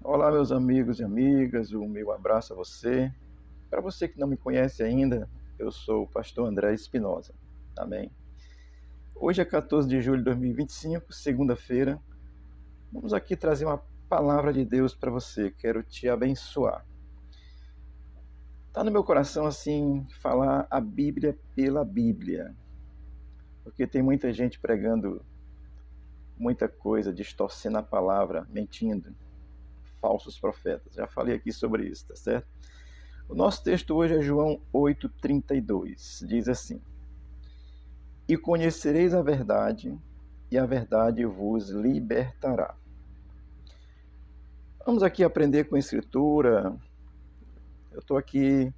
Olá, meus amigos e amigas, o meu abraço a você. Para você que não me conhece ainda, eu sou o pastor André Espinosa. Amém. Hoje é 14 de julho de 2025, segunda-feira. Vamos aqui trazer uma palavra de Deus para você. Quero te abençoar. Está no meu coração, assim, falar a Bíblia pela Bíblia. Porque tem muita gente pregando muita coisa, distorcendo a palavra, mentindo. Falsos profetas. Já falei aqui sobre isso, tá certo? O nosso texto hoje é João 8,32. Diz assim: E conhecereis a verdade, e a verdade vos libertará. Vamos aqui aprender com a Escritura. Eu estou aqui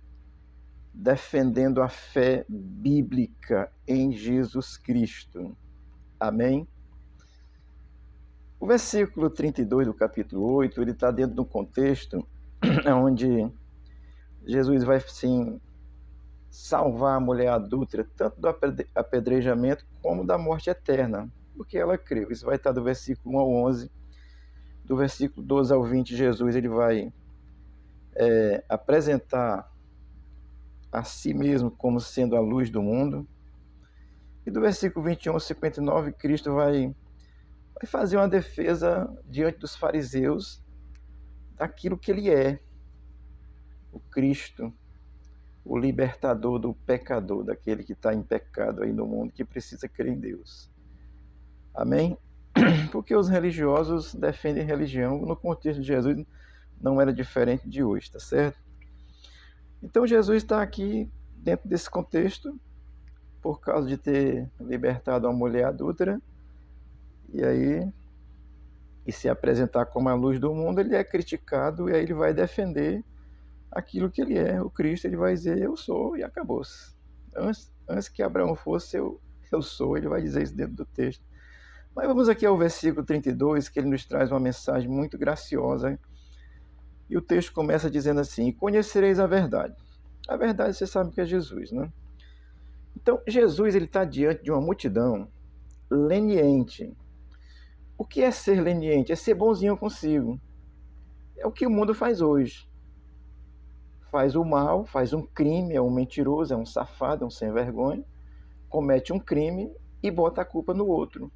defendendo a fé bíblica em Jesus Cristo. Amém? O versículo 32 do capítulo 8, ele está dentro de um contexto onde Jesus vai, sim, salvar a mulher adúltera, tanto do apedrejamento como da morte eterna, porque ela creu. Isso vai estar do versículo 1 ao 11. Do versículo 12 ao 20, Jesus ele vai apresentar a si mesmo como sendo a luz do mundo. E do versículo 21 ao 59, Cristo vai fazer uma defesa diante dos fariseus daquilo que ele é, o Cristo, o libertador do pecador, daquele que está em pecado aí no mundo, que precisa crer em Deus. Amém? Porque os religiosos defendem religião, no contexto de Jesus não era diferente de hoje, tá certo? Então Jesus está aqui dentro desse contexto, por causa de ter libertado uma mulher adúltera, e se apresentar como a luz do mundo, ele é criticado, e aí ele vai defender aquilo que ele é, o Cristo. Ele vai dizer, eu sou, e acabou-se. Antes que Abraão fosse, eu sou, ele vai dizer isso dentro do texto. Mas vamos aqui ao versículo 32, que ele nos traz uma mensagem muito graciosa. E o texto começa dizendo assim: conhecereis a verdade. A verdade você sabe que é Jesus, né? Então, Jesus está diante de uma multidão leniente. O que é ser leniente? É ser bonzinho consigo. É o que o mundo faz hoje. Faz o mal, faz um crime, é um mentiroso, é um safado, é um sem vergonha, comete um crime e bota a culpa no outro,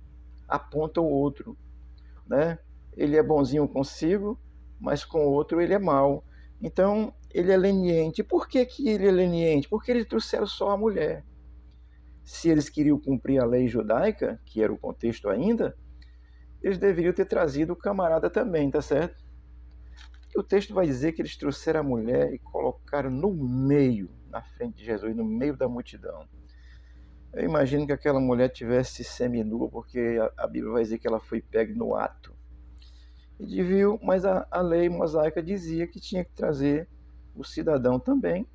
aponta o outro, né? Ele é bonzinho consigo, mas com o outro ele é mau. Então, ele é leniente. Por que ele é leniente? Porque eles trouxeram só a mulher. Se eles queriam cumprir a lei judaica, que era o contexto ainda, eles deveriam ter trazido o camarada também, tá certo? E o texto vai dizer que eles trouxeram a mulher e colocaram no meio, na frente de Jesus, no meio da multidão. Eu imagino que aquela mulher tivesse seminua, porque a Bíblia vai dizer que ela foi pega no ato. E viu, mas a lei mosaica dizia que tinha que trazer o cidadão também,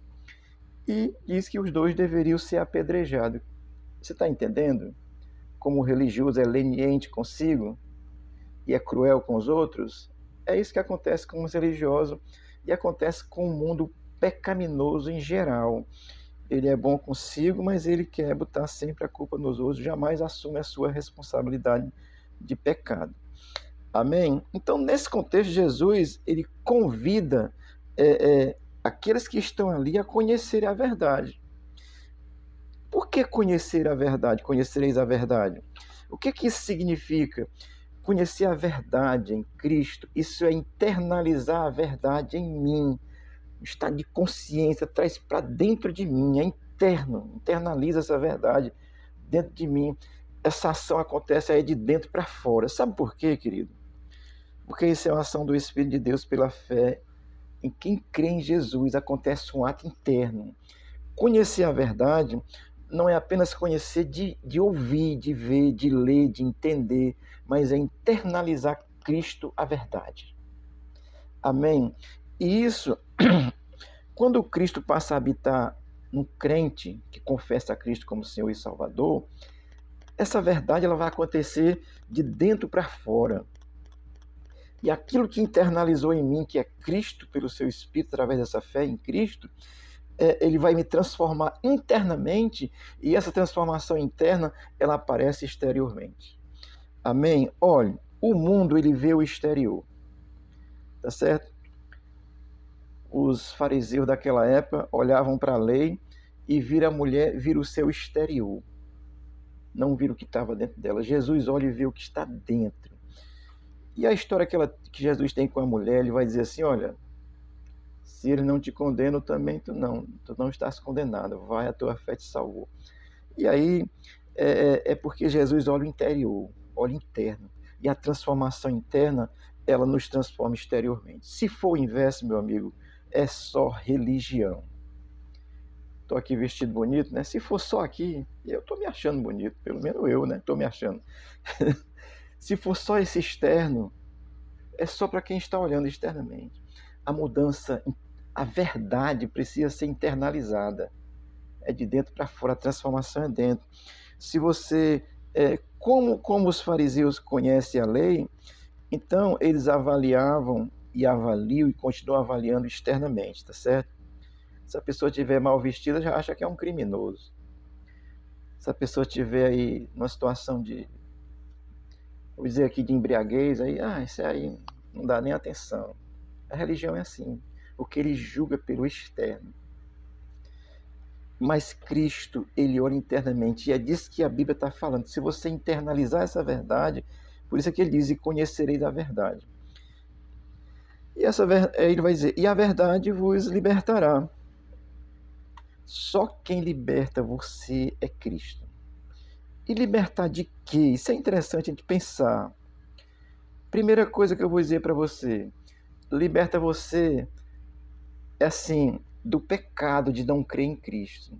e diz que os dois deveriam ser apedrejados. Você está entendendo como o religioso é leniente consigo e é cruel com os outros? É isso que acontece com os religiosos e acontece com o mundo pecaminoso em geral. Ele é bom consigo, mas ele quer botar sempre a culpa nos outros, jamais assume a sua responsabilidade de pecado. Amém? Então, nesse contexto, Jesus ele convida aqueles que estão ali a conhecerem a verdade. Por que conhecer a verdade? Conhecereis a verdade. O que isso significa? Conhecer a verdade em Cristo, isso é internalizar a verdade em mim. Um estado de consciência, traz para dentro de mim, é interno, internaliza essa verdade dentro de mim. Essa ação acontece aí de dentro para fora. Sabe por quê, querido? Porque isso é uma ação do Espírito de Deus pela fé. Em quem crê em Jesus acontece um ato interno. Conhecer a verdade não é apenas conhecer de ouvir, de ver, de ler, de entender, mas é internalizar Cristo a verdade. Amém? E isso, quando Cristo passa a habitar num crente que confessa a Cristo como Senhor e Salvador, essa verdade ela vai acontecer de dentro para fora. E aquilo que internalizou em mim, que é Cristo pelo seu Espírito, através dessa fé em Cristo, ele vai me transformar internamente, e essa transformação interna, ela aparece exteriormente. Amém? Olha, o mundo, ele vê o exterior, tá certo? Os fariseus daquela época olhavam para a lei e viram a mulher, viram o seu exterior, não viram o que estava dentro dela. Jesus olha e vê o que está dentro. E a história que Jesus tem com a mulher, ele vai dizer assim, olha, se ele não te condena, também tu não estás condenado, vai, a tua fé te salvou. E aí é porque Jesus olha o interior, olha o interno, e a transformação interna, ela nos transforma exteriormente. Se for o inverso, meu amigo, é só religião. Estou aqui vestido bonito, né? Se for só aqui, eu estou me achando bonito, pelo menos eu, né? Estou me achando. Se for só esse externo, é só para quem está olhando externamente. A mudança, a verdade precisa ser internalizada. É de dentro para fora, a transformação é dentro. Se você, como os fariseus conhecem a lei, então eles avaliavam e avaliam e continuam avaliando externamente, tá certo? Se a pessoa estiver mal vestida, já acha que é um criminoso. Se a pessoa estiver aí numa situação de, vou dizer aqui, de embriaguez, aí, isso aí não dá nem atenção. A religião é assim, o que ele julga pelo externo. Mas Cristo, ele olha internamente, e é disso que a Bíblia está falando. Se você internalizar essa verdade, por isso é que ele diz, e conhecereis a verdade. E ele vai dizer, e a verdade vos libertará. Só quem liberta você é Cristo. E libertar de quê? Isso é interessante a gente pensar. Primeira coisa que eu vou dizer para você, liberta você, assim, do pecado de não crer em Cristo.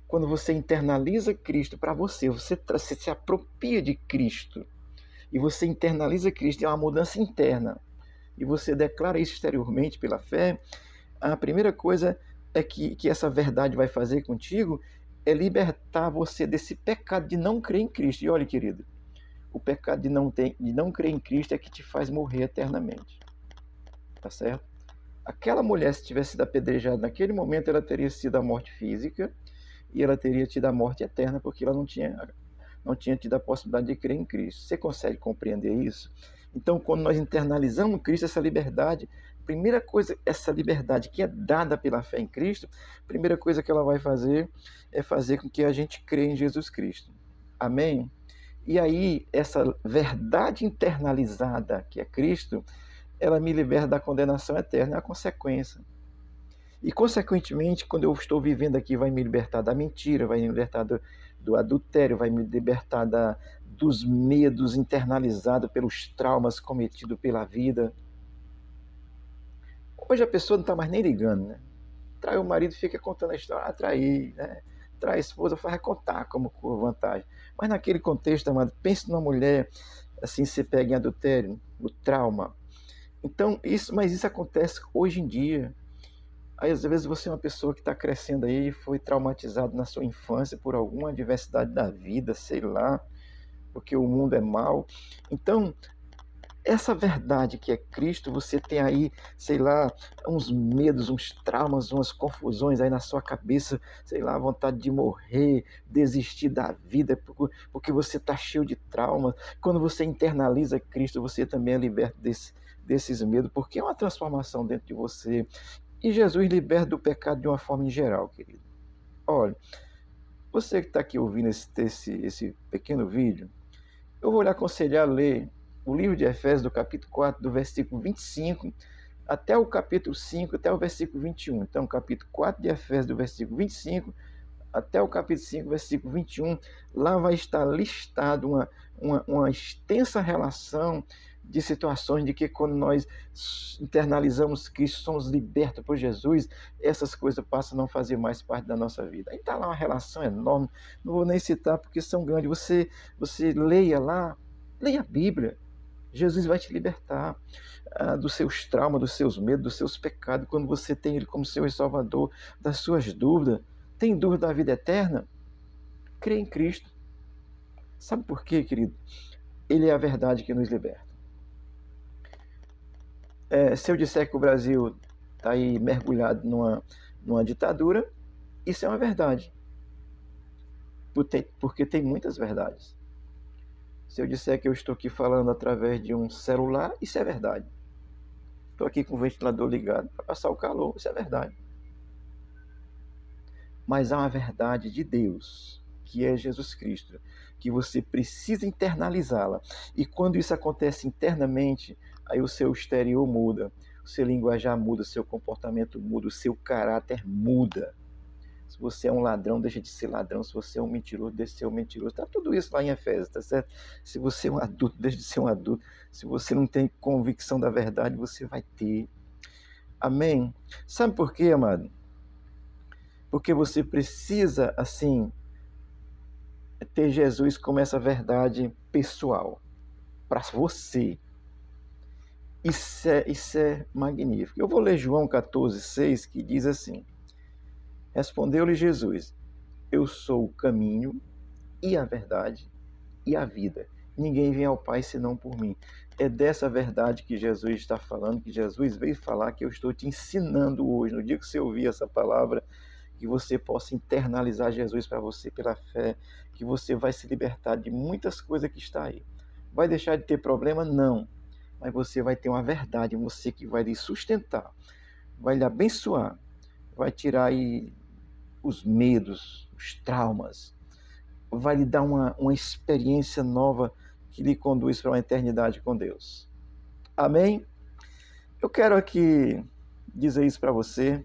Quando você internaliza Cristo para você, você se apropria de Cristo e você internaliza Cristo, é uma mudança interna, e você declara isso exteriormente pela fé, a primeira coisa é que essa verdade vai fazer contigo é libertar você desse pecado de não crer em Cristo. E olha, querido, o pecado de não crer em Cristo é que te faz morrer eternamente. Tá certo? Aquela mulher, se tivesse sido apedrejada naquele momento, ela teria sido a morte física e ela teria tido a morte eterna, porque ela não tinha tido a possibilidade de crer em Cristo. Você consegue compreender isso? Então, quando nós internalizamos Cristo, essa liberdade, primeira coisa, essa liberdade que é dada pela fé em Cristo, primeira coisa que ela vai fazer é fazer com que a gente creia em Jesus Cristo. Amém? E aí, essa verdade internalizada que é Cristo, ela me liberta da condenação eterna, é a consequência. E, consequentemente, quando eu estou vivendo aqui, vai me libertar da mentira, vai me libertar do adultério, vai me libertar dos medos internalizados pelos traumas cometidos pela vida. Hoje a pessoa não está mais nem ligando, né? Trai o marido, fica contando a história, trair, né? Trai a esposa, faz contar como vantagem. Mas naquele contexto, amado, pense numa mulher, assim, se pega em adultério, o trauma. Então, mas isso acontece hoje em dia. Aí, às vezes, você é uma pessoa que está crescendo aí e foi traumatizado na sua infância por alguma adversidade da vida, sei lá, porque o mundo é mau. Então, essa verdade que é Cristo, você tem aí, sei lá, uns medos, uns traumas, umas confusões aí na sua cabeça, sei lá, vontade de morrer, desistir da vida, porque você está cheio de traumas. Quando você internaliza Cristo, você também é liberto desses medos, porque é uma transformação dentro de você. E Jesus liberta do pecado de uma forma em geral, querido. Olha, você que está aqui ouvindo esse pequeno vídeo, eu vou lhe aconselhar a ler o livro de Efésios, do capítulo 4, do versículo 25, até o capítulo 5, até o versículo 21. Então, capítulo 4 de Efésios, do versículo 25, até o capítulo 5, versículo 21, lá vai estar listado uma extensa relação de situações de que quando nós internalizamos Cristo, somos libertos por Jesus, essas coisas passam a não fazer mais parte da nossa vida. Aí está lá uma relação enorme, não vou nem citar porque são grandes. Você leia lá, leia a Bíblia. Jesus vai te libertar dos seus traumas, dos seus medos, dos seus pecados, quando você tem Ele como seu Salvador, das suas dúvidas. Tem dúvida da vida eterna? Crê em Cristo. Sabe por quê, querido? Ele é a verdade que nos liberta. Se eu disser que o Brasil está aí mergulhado numa ditadura, isso é uma verdade. Porque tem muitas verdades. Se eu disser que eu estou aqui falando através de um celular, isso é verdade. Estou aqui com o ventilador ligado para passar o calor, isso é verdade. Mas há uma verdade de Deus, que é Jesus Cristo, que você precisa internalizá-la. E quando isso acontece internamente, aí o seu exterior muda, o seu linguajar muda, o seu comportamento muda, o seu caráter muda. Se você é um ladrão, deixa de ser ladrão. Se você é um mentiroso, deixa de ser um mentiroso. Está tudo isso lá em Efésios, tá certo? Se você é um adulto, deixa de ser um adulto. Se você não tem convicção da verdade, você vai ter. Amém? Sabe por quê, amado? Porque você precisa, assim, ter Jesus como essa verdade pessoal para você. Isso é magnífico. Eu vou ler João 14,6, que diz assim: Respondeu-lhe Jesus: Eu sou o caminho e a verdade e a vida. Ninguém vem ao Pai senão por mim. É dessa verdade que Jesus está falando, que Jesus veio falar, que eu estou te ensinando hoje. No dia que você ouvir essa palavra, que você possa internalizar Jesus para você pela fé, que você vai se libertar de muitas coisas que está aí. Vai deixar de ter problema? Não. Mas você vai ter uma verdade em você que vai lhe sustentar, vai lhe abençoar, vai tirar aí os medos, os traumas, vai lhe dar uma experiência nova que lhe conduz para uma eternidade com Deus. Amém? Eu quero aqui dizer isso para você.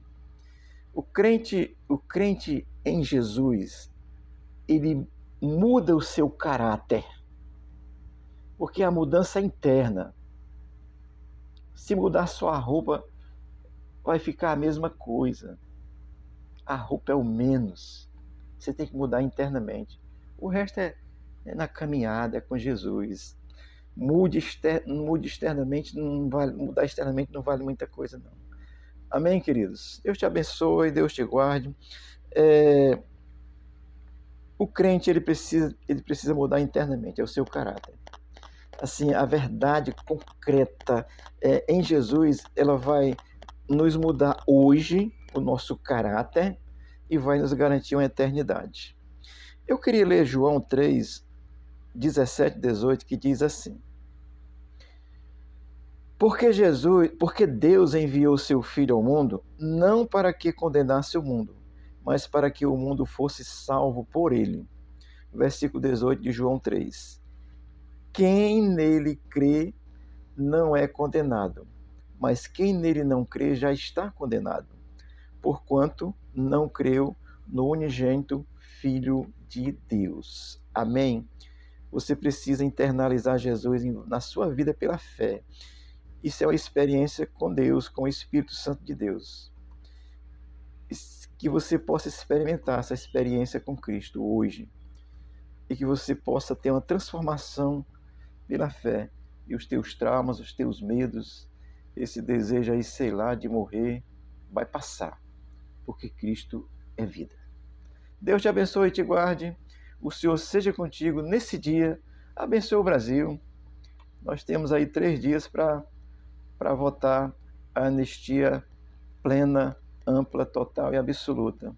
O crente em Jesus, ele muda o seu caráter, porque a mudança é interna. Se mudar só a roupa, vai ficar a mesma coisa. A roupa é o menos. Você tem que mudar internamente. O resto é na caminhada, é com Jesus. Mude externamente, não vale, mudar externamente não vale muita coisa, não. Amém, queridos? Deus te abençoe, Deus te guarde. O crente, ele precisa mudar internamente, é o seu caráter. Assim, a verdade concreta em Jesus, ela vai nos mudar hoje, o nosso caráter, e vai nos garantir uma eternidade. Eu queria ler João 3, 17 e 18, que diz assim: Porque Deus enviou seu Filho ao mundo, não para que condenasse o mundo, mas para que o mundo fosse salvo por ele. Versículo 18 de João 3. Quem nele crê não é condenado, mas quem nele não crê já está condenado, porquanto não creu no unigênito Filho de Deus. Amém? Você precisa internalizar Jesus na sua vida pela fé. Isso é uma experiência com Deus, com o Espírito Santo de Deus. Que você possa experimentar essa experiência com Cristo hoje. E que você possa ter uma transformação pela fé. E os teus traumas, os teus medos, esse desejo aí, sei lá, de morrer, vai passar. Porque Cristo é vida. Deus te abençoe e te guarde. O Senhor seja contigo nesse dia. Abençoe o Brasil. Nós temos aí 3 dias para votar a anistia plena, ampla, total e absoluta.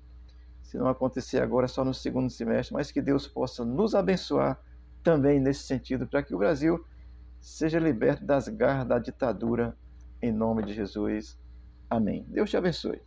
Se não acontecer agora, só no segundo semestre, mas que Deus possa nos abençoar também nesse sentido, para que o Brasil seja liberto das garras da ditadura, em nome de Jesus. Amém. Deus te abençoe.